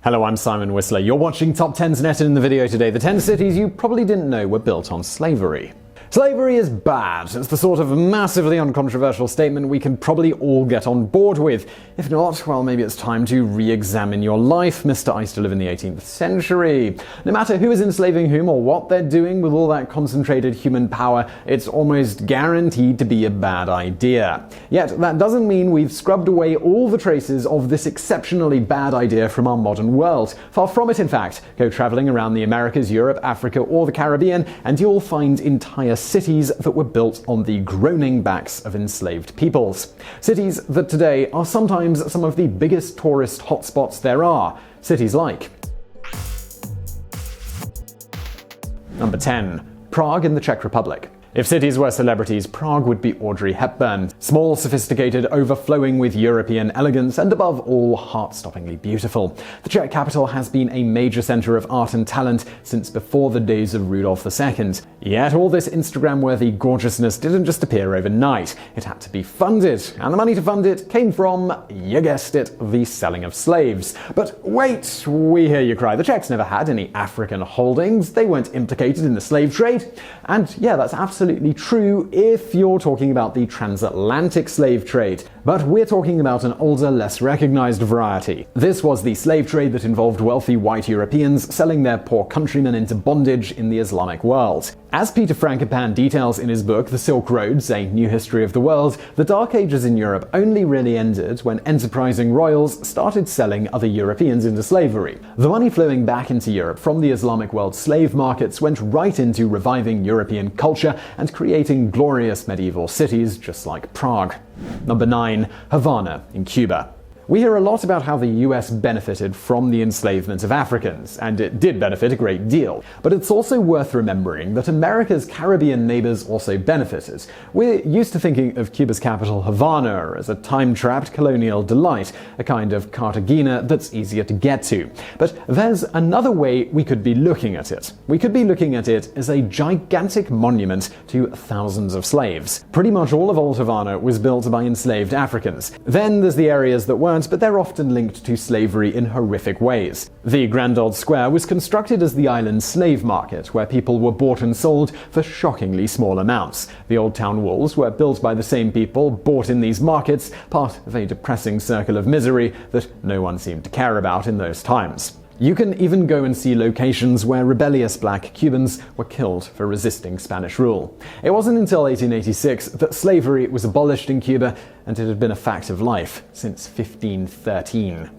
Hello, I'm Simon Whistler. You're watching TopTenzNet, and in the video today, the 10 cities you probably didn't know were built on slavery. Slavery is bad. It's the sort of massively uncontroversial statement we can probably all get on board with. If not, well, maybe it's time to re-examine your life, Mr. I used to live in the 18th century. No matter who is enslaving whom or what they're doing with all that concentrated human power, it's almost guaranteed to be a bad idea. Yet, that doesn't mean we've scrubbed away all the traces of this exceptionally bad idea from our modern world. Far from it, in fact. Go traveling around the Americas, Europe, Africa, or the Caribbean, and you'll find entire cities that were built on the groaning backs of enslaved peoples. Cities that today are sometimes some of the biggest tourist hotspots there are. Cities like Number 10. Prague in the Czech Republic. If cities were celebrities, Prague would be Audrey Hepburn. Small, sophisticated, overflowing with European elegance, and above all, heart-stoppingly beautiful. The Czech capital has been a major center of art and talent since before the days of Rudolf II. Yet all this Instagram-worthy gorgeousness didn't just appear overnight. It had to be funded, and the money to fund it came from, you guessed it, the selling of slaves. But wait, we hear you cry. The Czechs never had any African holdings. They weren't implicated in the slave trade. And yeah, that's absolutely true if you're talking about the transatlantic slave trade. But we're talking about an older, less recognized variety. This was the slave trade that involved wealthy white Europeans selling their poor countrymen into bondage in the Islamic world. As Peter Frankopan details in his book The Silk Roads, A New History of the World, the Dark Ages in Europe only really ended when enterprising royals started selling other Europeans into slavery. The money flowing back into Europe from the Islamic world's slave markets went right into reviving European culture and creating glorious medieval cities just like Prague. Number 9. Havana in Cuba. We hear a lot about how the US benefited from the enslavement of Africans, and it did benefit a great deal. But it's also worth remembering that America's Caribbean neighbors also benefited. We're used to thinking of Cuba's capital, Havana, as a time-trapped colonial delight, a kind of Cartagena that's easier to get to. But there's another way we could be looking at it. We could be looking at it as a gigantic monument to thousands of slaves. Pretty much all of old Havana was built by enslaved Africans. Then there's the areas that weren't, but they're often linked to slavery in horrific ways. The Grand Old Square was constructed as the island's slave market, where people were bought and sold for shockingly small amounts. The old town walls were built by the same people bought in these markets, part of a depressing circle of misery that no one seemed to care about in those times. You can even go and see locations where rebellious black Cubans were killed for resisting Spanish rule. It wasn't until 1886 that slavery was abolished in Cuba, and it had been a fact of life since 1513.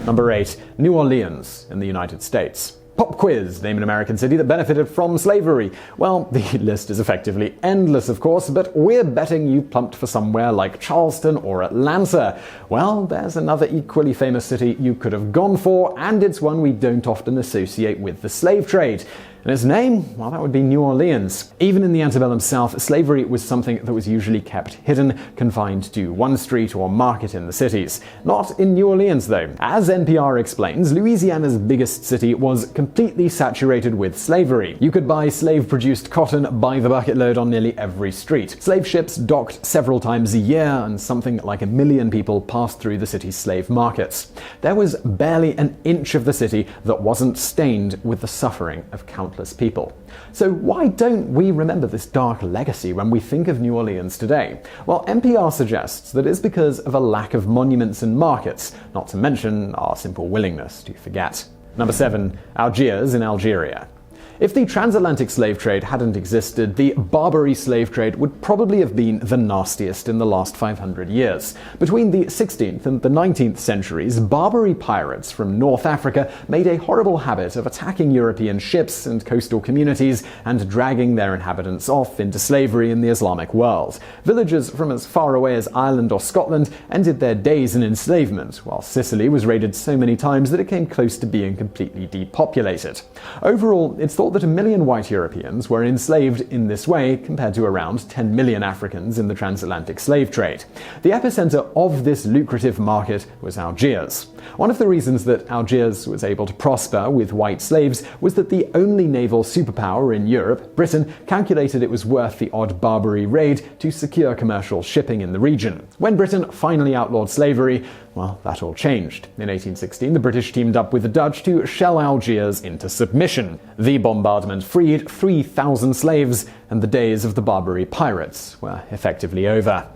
Number 8. New Orleans in the United States. Pop quiz, name an American city that benefited from slavery. Well, the list is effectively endless, of course, but we're betting you plumped for somewhere like Charleston or Atlanta. Well, there's another equally famous city you could have gone for, and it's one we don't often associate with the slave trade. And its name? Well, that would be New Orleans. Even in the antebellum South, slavery was something that was usually kept hidden, confined to one street or market in the cities. Not in New Orleans, though. As NPR explains, Louisiana's biggest city was completely saturated with slavery. You could buy slave-produced cotton by the bucket load on nearly every street. Slave ships docked several times a year, and something like 1 million people passed through the city's slave markets. There was barely an inch of the city that wasn't stained with the suffering of countless people. So why don't we remember this dark legacy when we think of New Orleans today? Well, NPR suggests that it's because of a lack of monuments and markets, not to mention our simple willingness to forget. Number 7. Algiers in Algeria. If the transatlantic slave trade hadn't existed, the Barbary slave trade would probably have been the nastiest in the last 500 years. Between the 16th and the 19th centuries, Barbary pirates from North Africa made a horrible habit of attacking European ships and coastal communities and dragging their inhabitants off into slavery in the Islamic world. Villagers from as far away as Ireland or Scotland ended their days in enslavement, while Sicily was raided so many times that it came close to being completely depopulated. Overall, it's thought that 1 million white Europeans were enslaved in this way compared to around 10 million Africans in the transatlantic slave trade. The epicenter of this lucrative market was Algiers. One of the reasons that Algiers was able to prosper with white slaves was that the only naval superpower in Europe, Britain, calculated it was worth the odd Barbary raid to secure commercial shipping in the region. When Britain finally outlawed slavery, well, that all changed. In 1816, the British teamed up with the Dutch to shell Algiers into submission. The bombardment freed 3,000 slaves, and the days of the Barbary pirates were effectively over.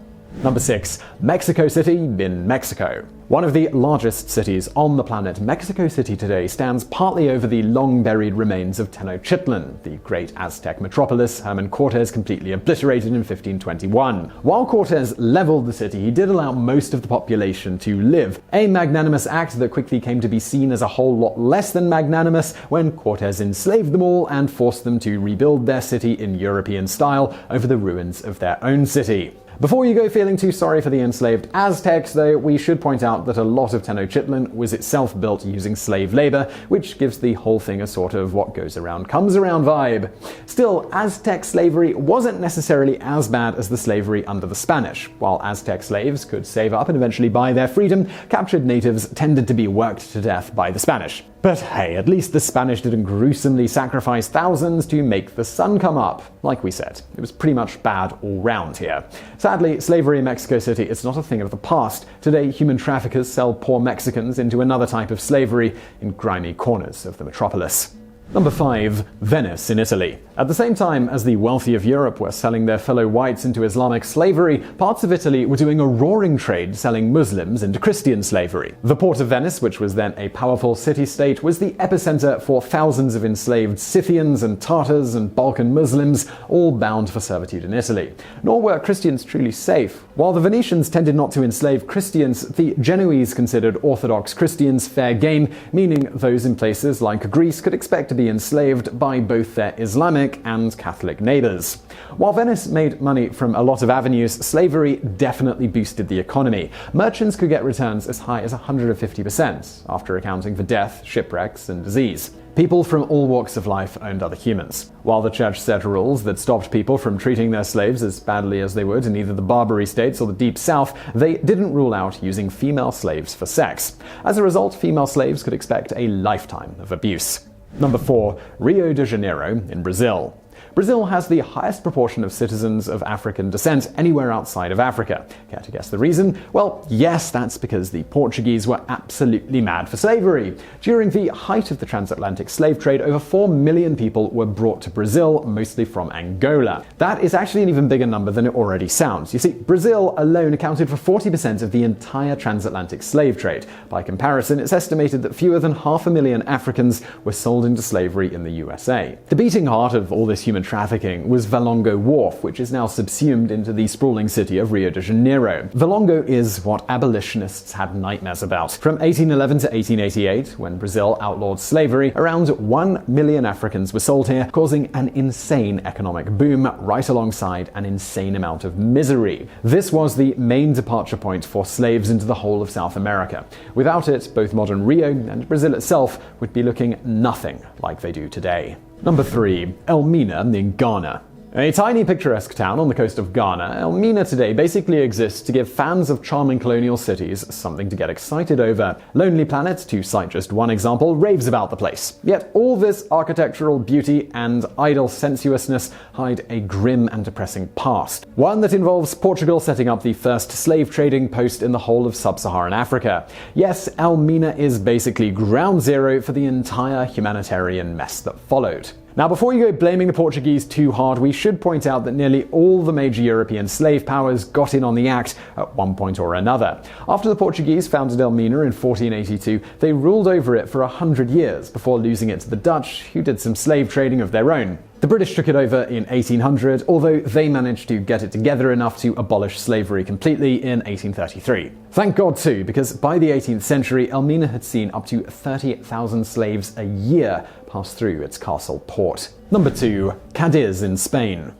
Number 6. Mexico City in Mexico. One of the largest cities on the planet, Mexico City today stands partly over the long-buried remains of Tenochtitlan, the great Aztec metropolis Herman Cortes completely obliterated in 1521. While Cortes leveled the city, he did allow most of the population to live, a magnanimous act that quickly came to be seen as a whole lot less than magnanimous when Cortes enslaved them all and forced them to rebuild their city in European style over the ruins of their own city. Before you go feeling too sorry for the enslaved Aztecs, though, we should point out that a lot of Tenochtitlan was itself built using slave labor, which gives the whole thing a sort of what goes around comes around vibe. Still, Aztec slavery wasn't necessarily as bad as the slavery under the Spanish. While Aztec slaves could save up and eventually buy their freedom, captured natives tended to be worked to death by the Spanish. But hey, at least the Spanish didn't gruesomely sacrifice thousands to make the sun come up. Like we said, it was pretty much bad all round here. Sadly, slavery in Mexico City is not a thing of the past. Today, human traffickers sell poor Mexicans into another type of slavery in grimy corners of the metropolis. Number 5. Venice in Italy. At the same time as the wealthy of Europe were selling their fellow whites into Islamic slavery, parts of Italy were doing a roaring trade selling Muslims into Christian slavery. The port of Venice, which was then a powerful city-state, was the epicenter for thousands of enslaved Scythians and Tartars and Balkan Muslims, all bound for servitude in Italy. Nor were Christians truly safe. While the Venetians tended not to enslave Christians, the Genoese considered Orthodox Christians fair game, meaning those in places like Greece could expect to be enslaved by both their Islamic and Catholic neighbors. While Venice made money from a lot of avenues, slavery definitely boosted the economy. Merchants could get returns as high as 150%, after accounting for death, shipwrecks, and disease. People from all walks of life owned other humans. While the church set rules that stopped people from treating their slaves as badly as they would in either the Barbary states or the Deep South, they didn't rule out using female slaves for sex. As a result, female slaves could expect a lifetime of abuse. Number 4. Rio de Janeiro in Brazil. Brazil has the highest proportion of citizens of African descent anywhere outside of Africa. Care to guess the reason? Well, yes, that's because the Portuguese were absolutely mad for slavery. During the height of the transatlantic slave trade, over 4 million people were brought to Brazil, mostly from Angola. That is actually an even bigger number than it already sounds. You see, Brazil alone accounted for 40% of the entire transatlantic slave trade. By comparison, it's estimated that fewer than 500,000 Africans were sold into slavery in the USA. The beating heart of all this human trafficking was Valongo Wharf, which is now subsumed into the sprawling city of Rio de Janeiro. Valongo is what abolitionists had nightmares about. From 1811 to 1888, when Brazil outlawed slavery, around 1 million Africans were sold here, causing an insane economic boom right alongside an insane amount of misery. This was the main departure point for slaves into the whole of South America. Without it, both modern Rio and Brazil itself would be looking nothing like they do today. Number 3. Elmina in Ghana. A tiny picturesque town on the coast of Ghana, Elmina today basically exists to give fans of charming colonial cities something to get excited over. Lonely Planet, to cite just one example, raves about the place. Yet all this architectural beauty and idle sensuousness hide a grim and depressing past. One that involves Portugal setting up the first slave trading post in the whole of sub-Saharan Africa. Yes, Elmina is basically ground zero for the entire humanitarian mess that followed. Now, before you go blaming the Portuguese too hard, we should point out that nearly all the major European slave powers got in on the act at one point or another. After the Portuguese founded Elmina in 1482, they ruled over it for 100 years before losing it to the Dutch, who did some slave trading of their own. The British took it over in 1800, although they managed to get it together enough to abolish slavery completely in 1833. Thank God too, because by the 18th century, Elmina had seen up to 30,000 slaves a year pass through its castle port. Number 2. Cadiz in Spain.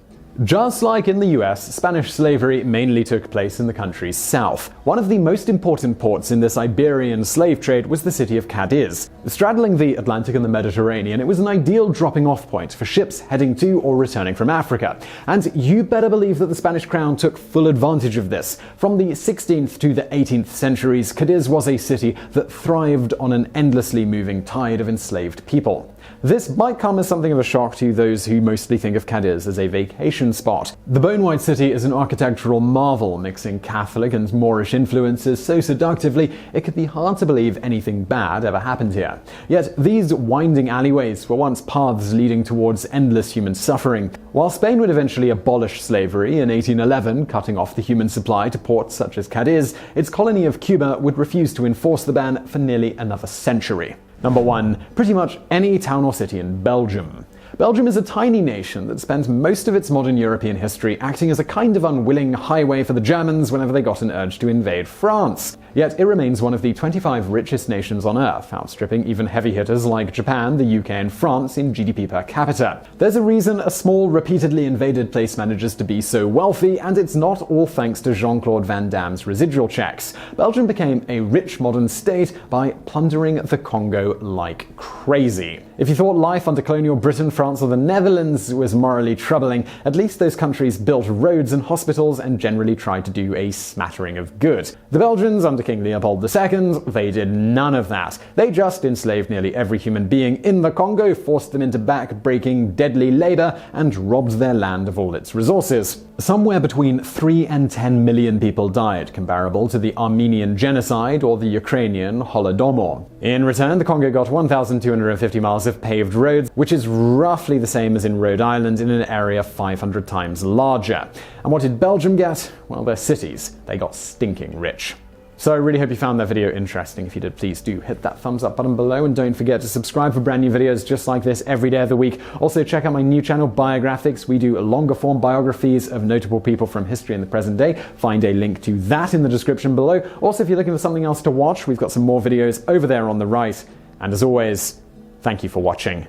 Just like in the US, Spanish slavery mainly took place in the country's south. One of the most important ports in this Iberian slave trade was the city of Cadiz. Straddling the Atlantic and the Mediterranean, it was an ideal dropping-off point for ships heading to or returning from Africa. And you better believe that the Spanish crown took full advantage of this. From the 16th to the 18th centuries, Cadiz was a city that thrived on an endlessly moving tide of enslaved people. This might come as something of a shock to those who mostly think of Cadiz as a vacation spot. The bone-white city is an architectural marvel, mixing Catholic and Moorish influences so seductively it could be hard to believe anything bad ever happened here. Yet these winding alleyways were once paths leading towards endless human suffering. While Spain would eventually abolish slavery in 1811, cutting off the human supply to ports such as Cadiz, its colony of Cuba would refuse to enforce the ban for nearly another century. Number 1. Pretty much any town or city in Belgium. Belgium is a tiny nation that spent most of its modern European history acting as a kind of unwilling highway for the Germans whenever they got an urge to invade France. Yet it remains one of the 25 richest nations on Earth, outstripping even heavy hitters like Japan, the UK and France in GDP per capita. There's a reason a small, repeatedly invaded place manages to be so wealthy, and it's not all thanks to Jean-Claude Van Damme's residual checks. Belgium became a rich modern state by plundering the Congo like crazy. If you thought life under colonial Britain, France or the Netherlands was morally troubling, at least those countries built roads and hospitals and generally tried to do a smattering of good. The Belgians under King Leopold II, they did none of that. They just enslaved nearly every human being in the Congo, forced them into back-breaking, deadly labor, and robbed their land of all its resources. Somewhere between 3 and 10 million people died, comparable to the Armenian genocide or the Ukrainian Holodomor. In return, the Congo got 1,250 miles of paved roads, which is roughly the same as in Rhode Island in an area 500 times larger. And what did Belgium get? Well, their cities. They got stinking rich. So I really hope you found that video interesting. If you did, please do hit that thumbs up button below, and don't forget to subscribe for brand new videos just like this every day of the week. Also check out my new channel, Biographics. We do longer form biographies of notable people from history in the present day. Find a link to that in the description below. Also, if you're looking for something else to watch, we've got some more videos over there on the right. And as always, thank you for watching.